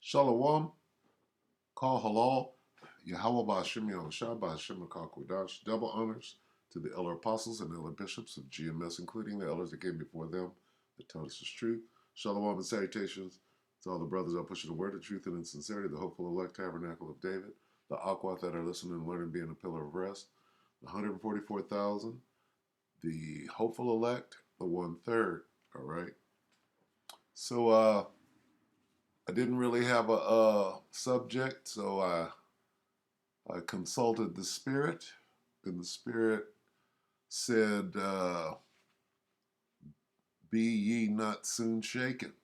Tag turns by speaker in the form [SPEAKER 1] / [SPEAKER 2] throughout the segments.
[SPEAKER 1] Shalom, Kal Halal, Yahweh Ba'Shem Yahushua Ba'Shem Kodash. Double honors to the elder apostles and elder bishops of GMS, including the elders that came before them that taught us the truth. Shalom and salutations to all the brothers that push the word of truth and in sincerity, the hopeful elect tabernacle of David, the Aquat that are listening and learning, being a pillar of rest, the 144,000, the hopeful elect, the 1/3. All right. So, I didn't really have a subject, so I consulted the Spirit, and the Spirit said, "Be ye not soon shaken."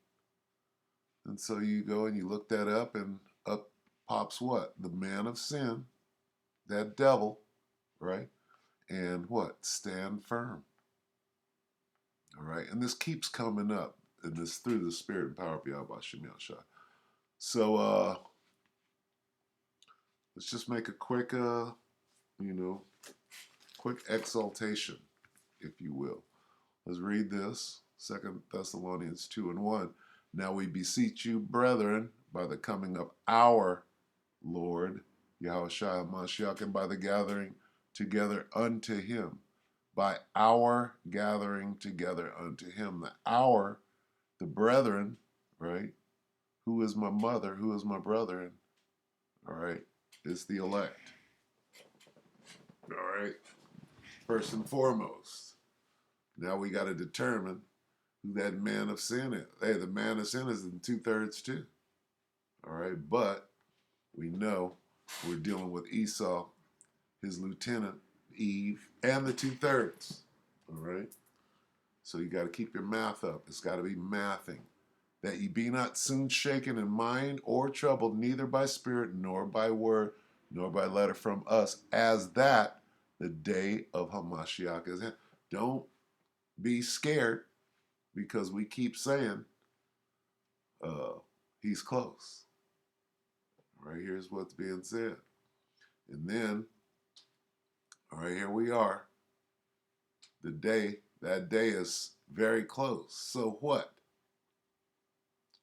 [SPEAKER 1] And so you go and you look that up, and up pops what? The man of sin, that devil, right? And what? Stand firm. All right. And this keeps coming up, and this through the Spirit and power of Yahweh Shem Shah. So let's just make a quick, you know, quick exaltation, if you will. Let's read this. 2 Thessalonians 2:1. Now we beseech you, brethren, by the coming of our Lord, Yahushua Mashiach, and by the gathering together unto him. By our gathering together unto him. The our, the brethren, right? Who is my mother? Who is my brethren? All right. It's the elect. All right. First and foremost. Now we got to determine who that man of sin is. Hey, the man of sin is in 2/3 too. All right, but we know we're dealing with Esau, his lieutenant, Eve, and the 2/3. All right, so you got to keep your math up. It's got to be mathing. That ye be not soon shaken in mind or troubled, neither by spirit, nor by word, nor by letter from us, as that the day of Hamashiach is in. Don't be scared because we keep saying he's close. All right, here's what's being said. And then, all right, here we are. That day is very close. So what?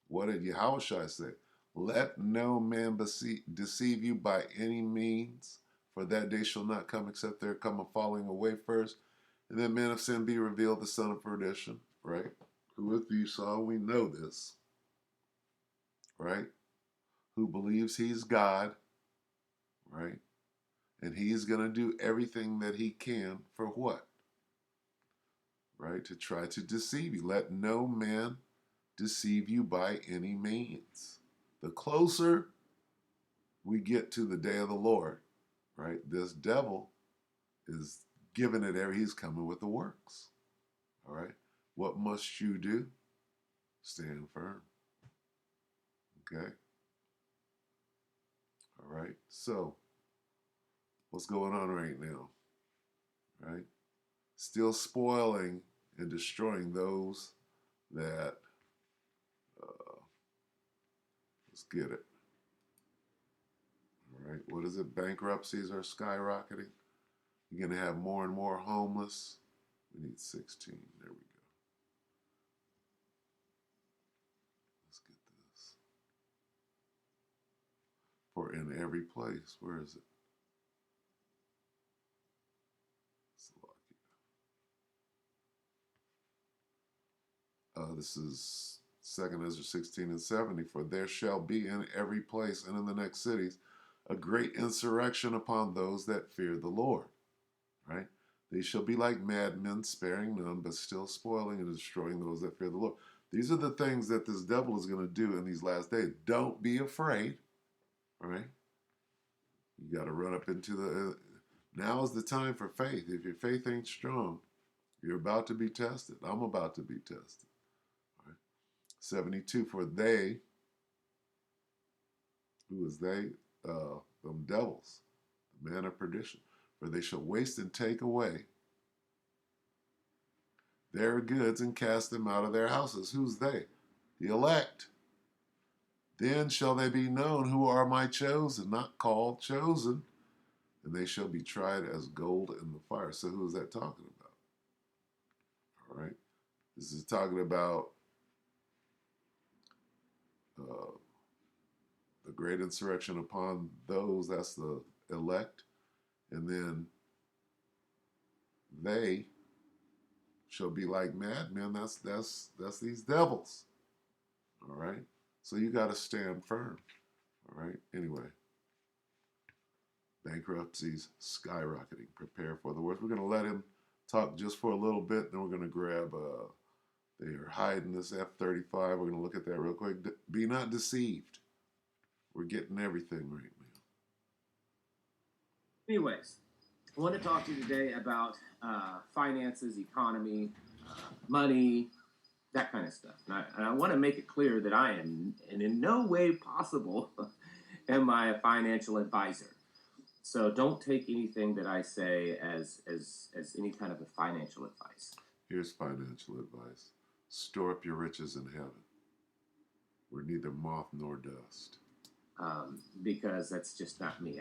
[SPEAKER 1] What did Yahushua say? Let no man deceive you by any means, for that day shall not come except there come a falling away first, and then man of sin be revealed, the son of perdition, right? Who is Esau? We know this, right? Who believes he's God, right? And he's going to do everything that he can for what? Right? To try to deceive you. Let no man deceive you by any means. The closer we get to the day of the Lord, right? This devil is giving it every, he's coming with the works. All right? What must you do? Stand firm. Okay? All right? So, what's going on right now? Right? Still spoiling and destroying those that, let's get it. All right? What is it? Bankruptcies are skyrocketing. You're going to have more and more homeless. We need 16. There we go. Let's get this. For in every place. Where is it? This is 2 Ezra 16:70. For there shall be in every place and in the next cities a great insurrection upon those that fear the Lord. Right? They shall be like madmen, sparing none, but still spoiling and destroying those that fear the Lord. These are the things that this devil is going to do in these last days. Don't be afraid. Right? You got to run up into the. Now is the time for faith. If your faith ain't strong, you're about to be tested. I'm about to be tested. Right? 72. For they, who is they? Them devils, the man of perdition. For they shall waste and take away their goods and cast them out of their houses. Who's they? The elect. Then shall they be known who are my chosen, not called, chosen, and they shall be tried as gold in the fire. So who is that talking about? All right. This is talking about the great insurrection upon those, that's the elect, and then they shall be like madmen. That's these devils. All right. So you got to stand firm. All right. Anyway, bankruptcies skyrocketing. Prepare for the worst. We're going to let him talk just for a little bit. Then we're going to grab. They are hiding this F-35. We're going to look at that real quick. Be not deceived. We're getting everything right now.
[SPEAKER 2] Anyways, I want to talk to you today about finances, economy, money, that kind of stuff. And I want to make it clear that I am, and in no way possible, am I a financial advisor. So don't take anything that I say as any kind of a financial advice.
[SPEAKER 1] Here's financial advice. Store up your riches in heaven, where neither moth nor dust.
[SPEAKER 2] Because that's just not me.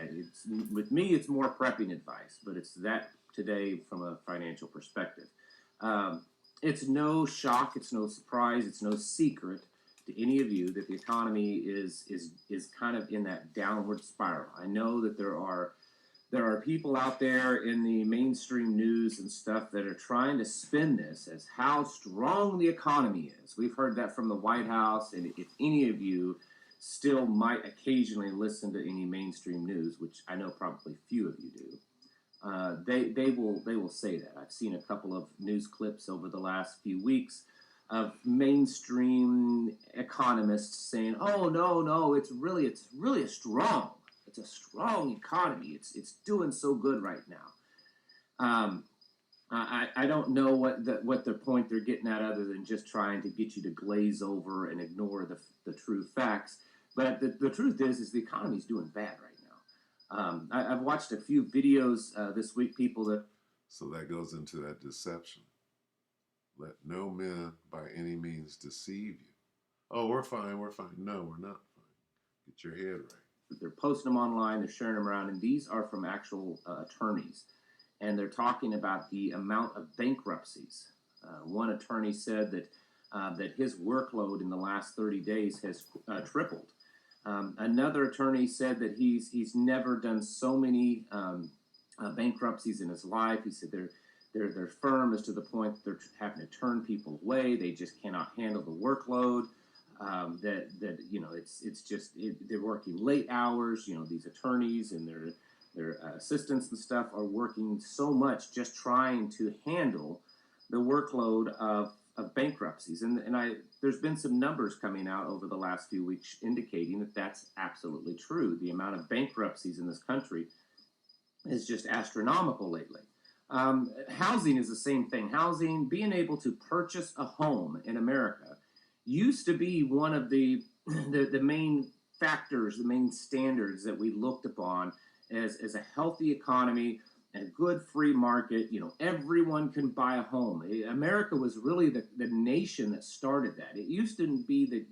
[SPEAKER 2] With me, it's more prepping advice, but it's that today from a financial perspective. It's no shock, it's no surprise, it's no secret to any of you that the economy is kind of in that downward spiral. I know that there are people out there in the mainstream news and stuff that are trying to spin this as how strong the economy is. We've heard that from the White House, and if any of you still might occasionally listen to any mainstream news, which I know probably few of you do, they will say that. I've seen a couple of news clips over the last few weeks of mainstream economists saying, "Oh no, it's really a strong economy. It's doing so good right now." I don't know what the point they're getting at, other than just trying to get you to glaze over and ignore the true facts. But the truth is the economy's doing bad right now. I've watched a few videos this week, people that.
[SPEAKER 1] So that goes into that deception. Let no man by any means deceive you. Oh, we're fine. No, we're not fine. Get your head right.
[SPEAKER 2] They're posting them online, they're sharing them around, and these are from actual attorneys. And they're talking about the amount of bankruptcies. One attorney said that his workload in the last 30 days has tripled. Another attorney said that he's never done so many bankruptcies in his life. He said their firm is to the point that they're having to turn people away. They just cannot handle the workload. They're working late hours. These attorneys and their assistants and stuff are working so much just trying to handle the workload of bankruptcies. And there's been some numbers coming out over the last few weeks indicating that that's absolutely true. The amount of bankruptcies in this country is just astronomical lately. Housing is the same thing. Housing, being able to purchase a home in America, used to be one of the main factors, the main standards that we looked upon as a healthy economy, a good free market. Everyone can buy a home. America was really the nation that started that. It used to be that,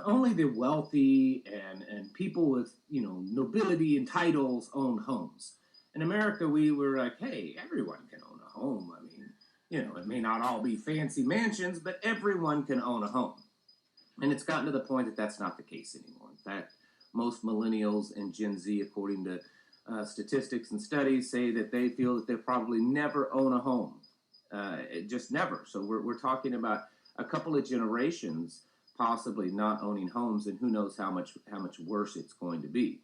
[SPEAKER 2] only the wealthy and people with, nobility and titles owned homes. In America, we were like, hey, everyone can own a home. I mean, it may not all be fancy mansions, but everyone can own a home. And it's gotten to the point that that's not the case anymore. In fact, most millennials and Gen Z, according to statistics and studies, say that they feel that they'll probably never own a home. Just never. So we're talking about a couple of generations possibly not owning homes, and who knows how much worse it's going to be.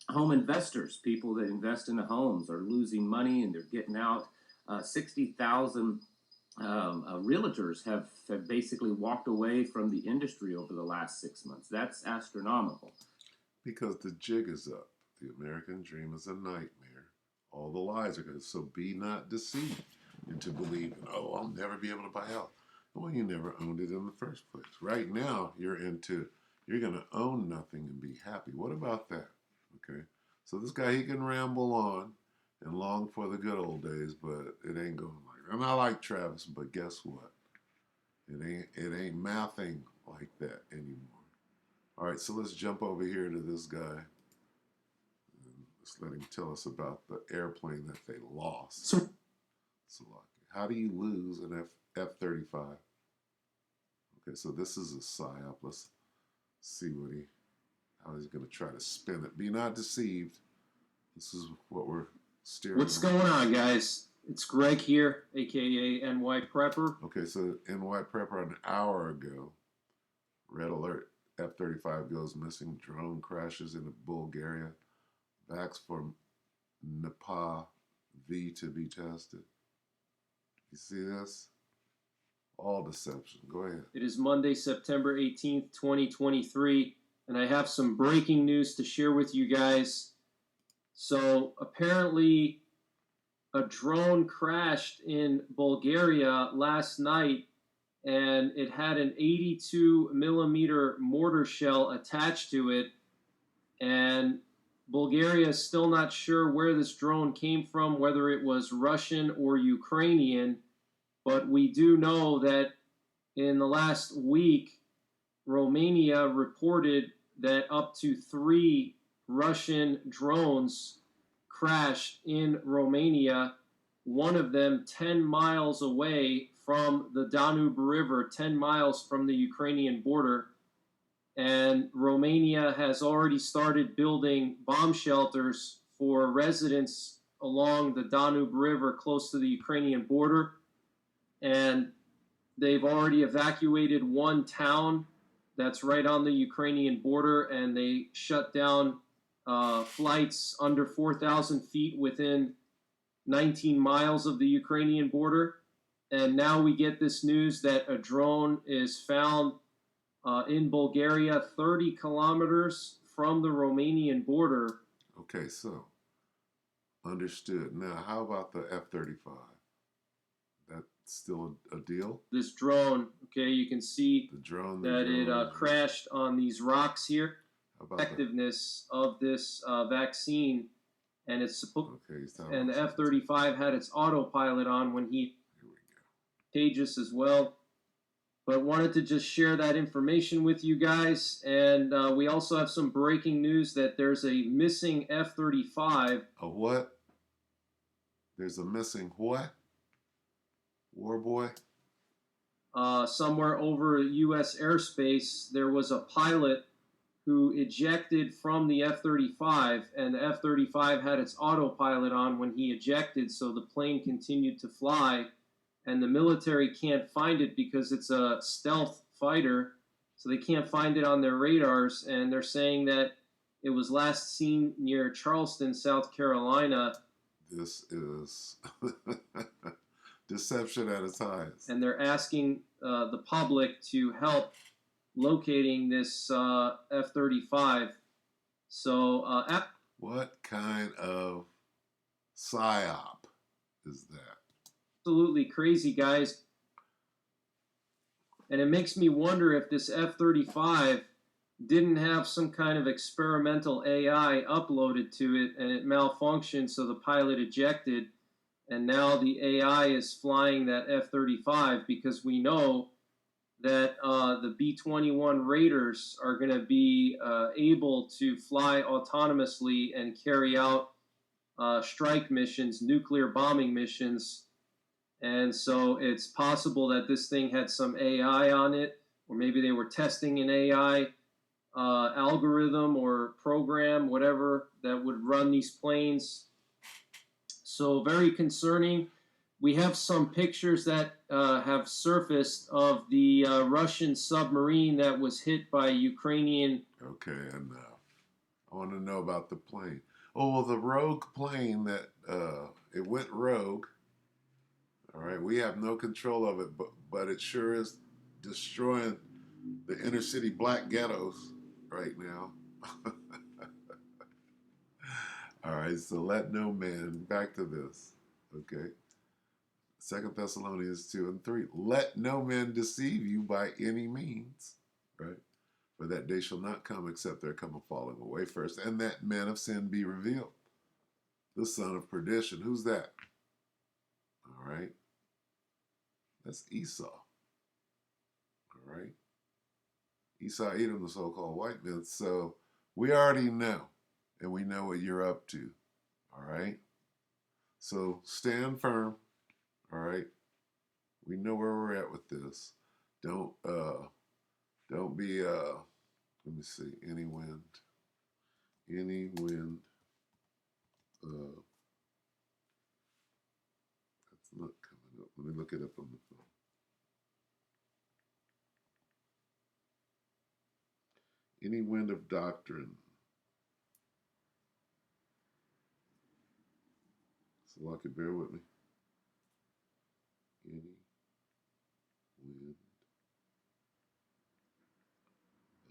[SPEAKER 2] Home investors, people that invest in the homes, are losing money and they're getting out. 60,000 realtors have basically walked away from the industry over the last 6 months. That's astronomical.
[SPEAKER 1] Because the jig is up. The American dream is a nightmare. All the lies are good. So be not deceived into believing, oh, I'll never be able to buy a house. Well, you never owned it in the first place. Right now, you're going to own nothing and be happy. What about that? Okay. So this guy, he can ramble on and long for the good old days, but it ain't going like that. And I like Travis, but guess what? It ain't mathing like that anymore. All right, so let's jump over here to this guy. And let's let him tell us about the airplane that they lost. So how do you lose an F-35? Okay, so this is a PSYOP. See how he's going to try to spin it. Be not deceived. This is what we're steering.
[SPEAKER 3] What's going on, guys? It's Greg here, aka NY Prepper.
[SPEAKER 1] Okay, so NY Prepper an hour ago. Red alert. F-35 goes missing. Drone crashes into Bulgaria. Vax for Nepal V to be tested. You see this? All deception. Go ahead.
[SPEAKER 3] It is Monday, September 18th, 2023, and I have some breaking news to share with you guys. So, apparently, a drone crashed in Bulgaria last night, and it had an 82 millimeter mortar shell attached to it, and Bulgaria is still not sure where this drone came from, whether it was Russian or Ukrainian, but we do know that in the last week, Romania reported that up to 3 Russian drones crashed in Romania, one of them 10 miles away from the Danube River, 10 miles from the Ukrainian border. And Romania has already started building bomb shelters for residents along the Danube River close to the Ukrainian border. And they've already evacuated one town that's right on the Ukrainian border, and they shut down flights under 4,000 feet within 19 miles of the Ukrainian border. And now we get this news that a drone is found in Bulgaria, 30 kilometers from the Romanian border.
[SPEAKER 1] Okay, so understood. Now, how about the F-35? That's still a deal?
[SPEAKER 3] This drone, okay, you can see
[SPEAKER 1] the drone
[SPEAKER 3] that it crashed on these rocks here. Effectiveness of this vaccine, and it's supposed.
[SPEAKER 1] Okay,
[SPEAKER 3] and the F-35 had its autopilot on when he. Here we go. Contagious as well, but wanted to just share that information with you guys. And we also have some breaking news that there's a missing F-35.
[SPEAKER 1] A what? There's a missing what? War boy?
[SPEAKER 3] Somewhere over U.S. airspace, there was a pilot who ejected from the F-35, and the F-35 had its autopilot on when he ejected, so the plane continued to fly, and the military can't find it because it's a stealth fighter, so they can't find it on their radars, and they're saying that it was last seen near Charleston, South Carolina.
[SPEAKER 1] This is deception at its highest.
[SPEAKER 3] And they're asking the public to help locating this F-35. So,
[SPEAKER 1] what kind of psyop is that?
[SPEAKER 3] Absolutely crazy, guys. And it makes me wonder if this F-35 didn't have some kind of experimental AI uploaded to it, and it malfunctioned, so the pilot ejected, and now the AI is flying that F-35, because we know that the B-21 Raiders are going to be able to fly autonomously and carry out strike missions, nuclear bombing missions. And so it's possible that this thing had some AI on it, or maybe they were testing an AI algorithm or program, whatever, that would run these planes. So very concerning. We have some pictures that have surfaced of the Russian submarine that was hit by Ukrainian.
[SPEAKER 1] Okay, enough. I want to know about the plane. Oh, well, the rogue plane that it went rogue. All right, we have no control of it, but it sure is destroying the inner city black ghettos right now. All right, so let no man, back to this, okay? 2 Thessalonians 2 and 3. Let no man deceive you by any means, right? For that day shall not come except there come a falling away first, and that man of sin be revealed, the son of perdition. Who's that? All right. That's Esau. All right. Esau, Edom, the so-called white men. So we already know, and we know what you're up to. All right. So stand firm. All right. We know where we're at with this. Don't be Let me see. Any wind. Any wind. That's not coming up. Let me look it up on the phone. Any wind of doctrine. So, Lucky, bear with me. Any wind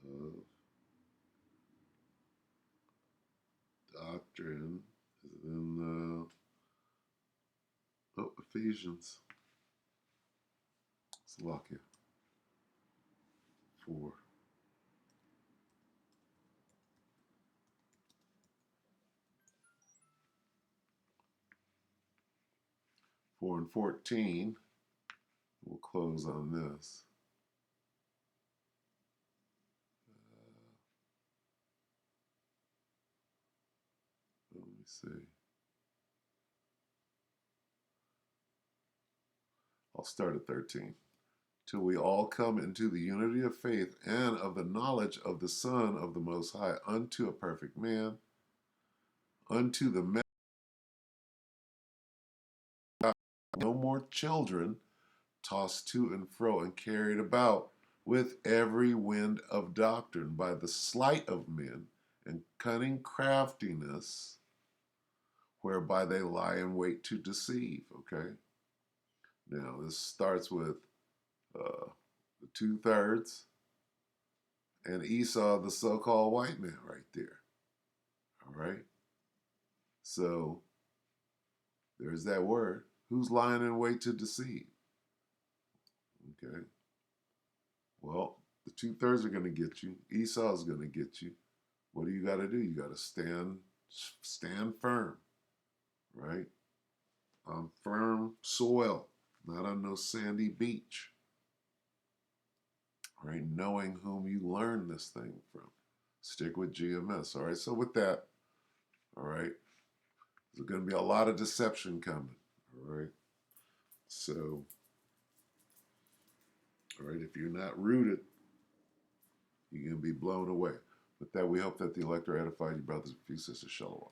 [SPEAKER 1] of doctrine is in Ephesians. Slovakia 4. Four and 14. We'll close on this. Let me see. I'll start at 13. Till we all come into the unity of faith and of the knowledge of the Son of the Most High, unto a perfect man, unto the man, no more children, tossed to and fro and carried about with every wind of doctrine by the sleight of men and cunning craftiness, whereby they lie in wait to deceive. Okay? Now, this starts with the 2/3 and Esau, the so-called white man, right there. All right? So, there's that word. Who's lying in wait to deceive? Okay. Well, the 2/3 are going to get you. Esau's going to get you. What do you got to do? You got to stand firm, right? On firm soil, not on no sandy beach, right? Knowing whom you learn this thing from. Stick with GMS, all right? So with that, all right, there's going to be a lot of deception coming, all right? So, all right, if you're not rooted, you're going to be blown away. With that, we hope that the elector edified you, brothers and sisters. Shalom.